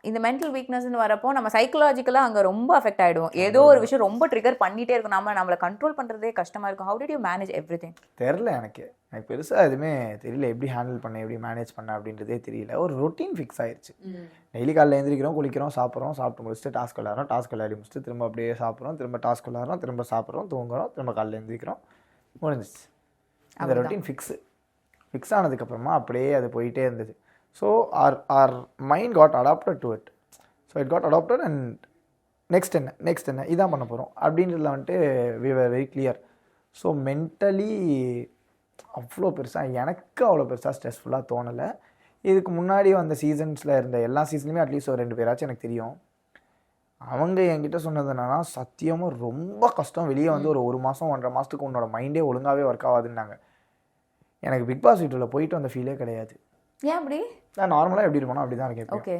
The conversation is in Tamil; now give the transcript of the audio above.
இந்த மென்டல் வீக்னஸ்ன்னு வரப்போ நம்ம சைக்கலாஜிக்கலாக அங்கே ரொம்ப அஃபெக்ட் ஆகிடுவோம். ஏதோ ஒரு விஷயம் ரொம்ப ட்ரிகர் பண்ணிகிட்டே இருக்கும். நம்மளை கண்ட்ரோல் பண்ணுறதே கஷ்டமாக இருக்கும். How did you manage everything? தெரில, எனக்கு பெருசாக எதுவுமே தெரியல. எப்படி ஹேண்டில் பண்ண, எப்படி மேனேஜ் பண்ண அப்படின்றதே தெரியல. ஒரு ரொட்டீன் ஃபிக்ஸ் ஆயிடுச்சு. டெய்லி காலையில் எழுந்திரிக்கிறோம், குளிக்கிறோம், சாப்பிட்டு முடிச்சுட்டு டாஸ்க் விளையாடி முடிச்சுட்டு திரும்ப அப்படியே சாப்பிட்றோம், திரும்ப டாஸ்க் விளையாடுறோம், திரும்ப சாப்பிட்றோம், தூங்குறோம், திரும்ப காலையில் எழுந்திரிக்கிறோம், முடிஞ்சிச்சு. அந்த ரொட்டீன் ஃபிக்ஸ் ஆனதுக்கப்புறமா அப்படியே அது போயிட்டே இருந்தது. So our mind got adapted to it. So it got adapted and next என்ன இதான் பண்ண போகிறோம் அப்படின்றதுல வந்துட்டு we were very clear. So mentally அவ்வளோ பெருசாக ஸ்ட்ரெஸ்ஃபுல்லாக தோணலை. இதுக்கு முன்னாடி வந்த சீசன்ஸில் இருந்த எல்லா சீசன்லையுமே அட்லீஸ்ட் ஒரு 2 பேராச்சும் எனக்கு தெரியும். அவங்க என்கிட்ட சொன்னது என்னன்னா, சத்தியமாக ரொம்ப கஷ்டம், வெளியே வந்து ஒரு மாதம் 1.5 மாதத்துக்கு உன்னோட மைண்டே ஒழுங்காகவே ஒர்க் ஆகாதுன்னாங்க. எனக்கு பிக் பாஸ் வீட்டில் போயிட்டு வந்த ஃபீலே கிடையாது. ஏன் அப்படி? நான் நார்மலாக எப்படி இருப்பேனோ அப்படி தான் இருக்கேன். ஓகே.